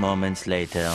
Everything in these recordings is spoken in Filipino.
moments later.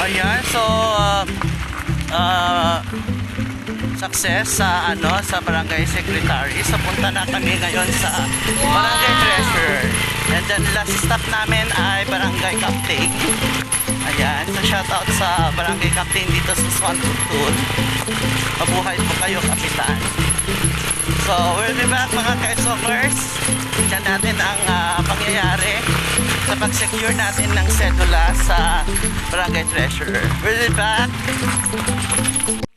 Ayan, so success sa sa barangay secretary. So punta na kami ngayon sa barangay treasurer. And then last stop namin ay barangay captain. Ayan, so shout out sa barangay captain dito sa Swan Tutul. Mabuhay po kayo, kapitan. So we'll be back mga ka-stalkers. Tignan natin ang pangyayari sa pag-secure natin ng sedula sa barangay treasurer. We'll be back.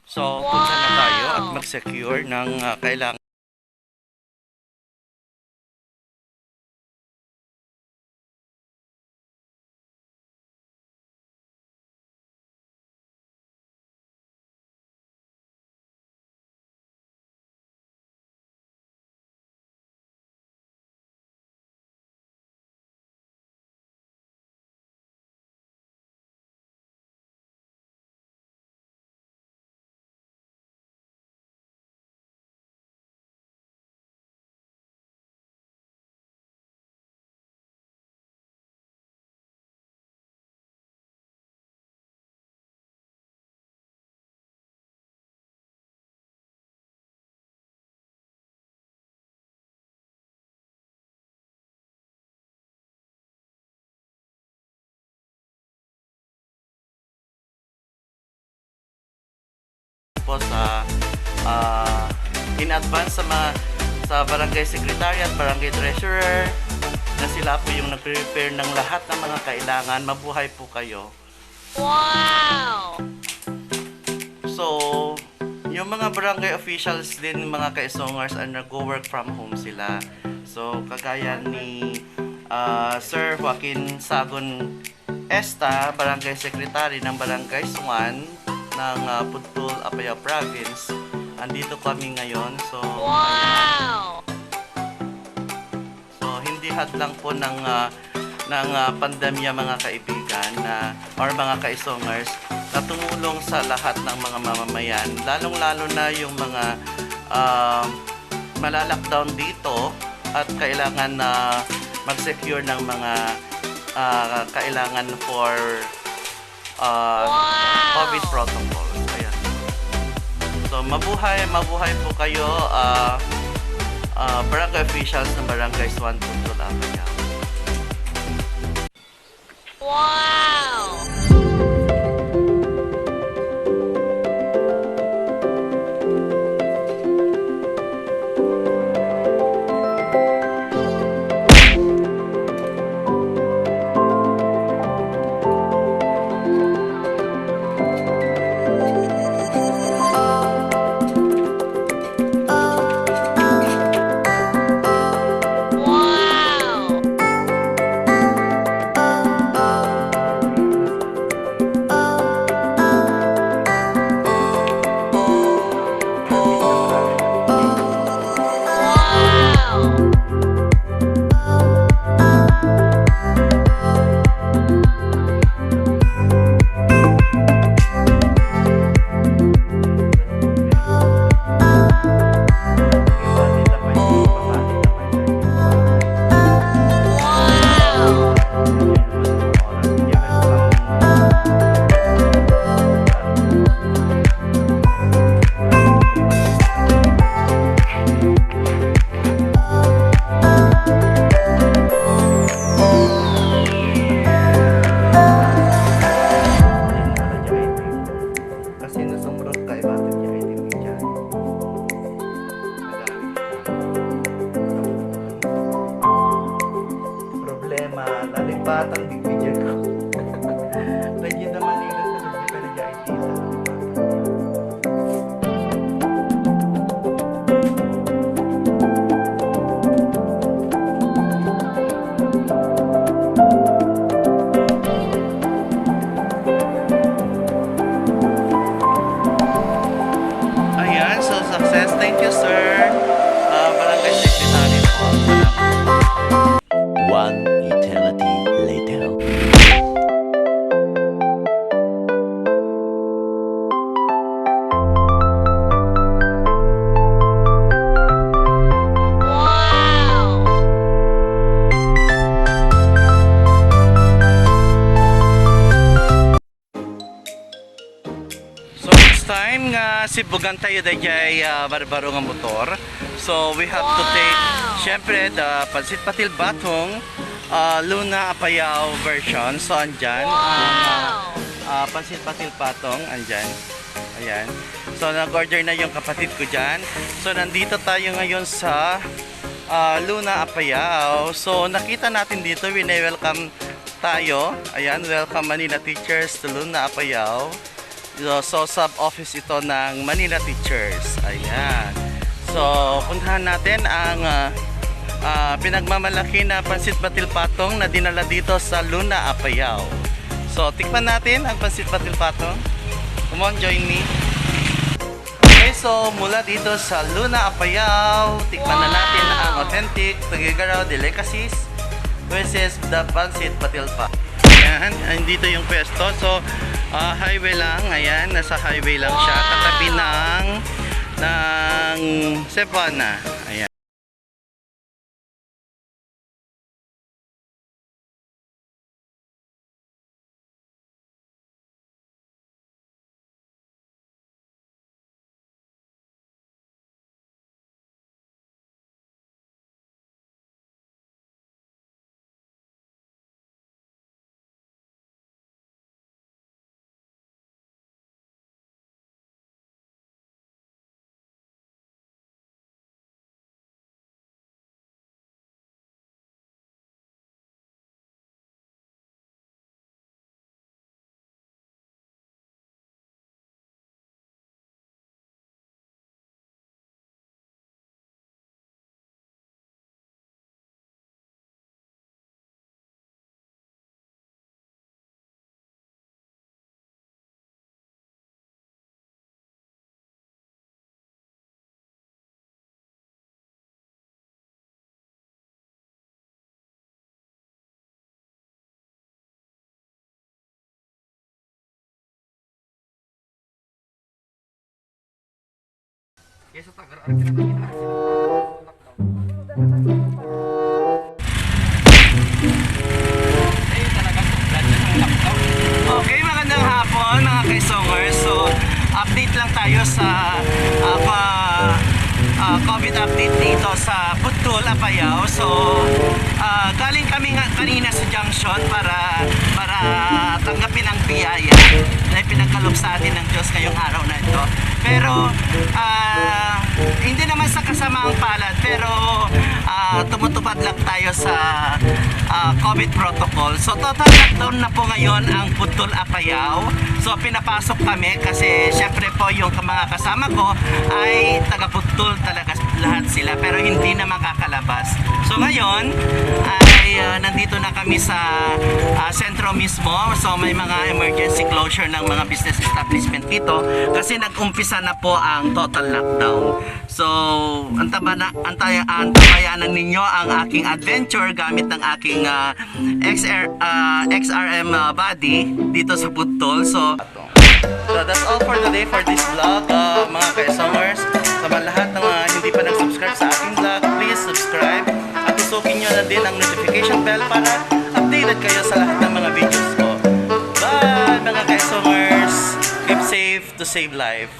So punta na tayo at mag-secure ng kailangan. Po sa in advance sa barangay secretary at barangay treasurer na sila po yung nag-prepare ng lahat ng mga kailangan. Mabuhay po kayo. Wow! So, yung mga barangay officials din, mga ka-songers, ay nag-work from home sila. So, kagaya ni Sir Joaquin Sagon Esta, barangay secretary ng barangay Swan ng Putul, Apayao Province. Andito kami ngayon. So, Wow! so hindi hadlang po ng pandemya mga kaibigan or mga kaisongers na tumulong sa lahat ng mga mamamayan, lalong-lalo na yung mga malalockdown dito at kailangan na mag-secure ng mga kailangan for COVID protocols. Ayan. So mabuhay po kayo barangay officials ng barangay Swan Tutul, Apayao. Wow! batang bibigyan ko. Lagi naman nila sa nagkakalagay sa Ayan, so success. Thank you, sir. Barangay Secretary po. One eternity later. Wow! So next time nga sibugan tayo dayay barbaro nga motor. So we have to take syempre the Pansit Patil Batong Luna Apayao version. So andyan Wow! ang Pansit Patil Patong andyan. Ayan. So nag-order na yung kapatid ko dyan. So nandito tayo ngayon sa Luna Apayao. So nakita natin dito, welcome tayo. Ayan, welcome Manila Teachers to Luna Apayao. So sub-office ito ng Manila Teachers. Ayan. So puntahan natin ang pinagmamalaki na Pansit Patil Patong na dinala dito sa Luna Apayao. So tikman natin ang Pansit Patil Patong. Come on, join me. Okay, so mula dito sa Luna Apayao, tikman na natin ang authentic Tuguegarao delicacies versus the Pansit Patil Patong. Ayan, dito yung pwesto. So, highway lang. Ayan, nasa highway lang siya. Katabi ng Cebuana. Ayan. Okay, magandang hapon mga kaisongers. So, update lang tayo sa COVID update dito sa Putol, Apayao. So, galing kami nga kanina sa junction para tanggapin ang biyaya na pinagkaloob sa atin ng Diyos ngayong araw na ito. Pero, hindi naman sa kasamaang palad, pero tumutupad lang tayo sa COVID protocol. So, total lockdown na po ngayon ang Putol, Apayao. So, pinapasok kami kasi syempre po yung mga kasama ko ay taga-Putol talaga lahat sila, pero hindi na makakalabas. So, ngayon ay nandito na kami sa sentro mismo. So, may mga emergency closure ng mga business establishment dito kasi nag-umpisa na po ang total lockdown. So, antabayanan ninyo ang aking adventure gamit ng aking XRM body dito sa Putol. So that's all for today for this vlog, mga ka-songers. Sa mga lahat ng mga hindi pa nag-subscribe sa aking vlog, please subscribe at tusukin nyo na din ang notification bell para updated kayo sa lahat ng mga videos ko. Bye, mga ka-songers! Keep safe to save life.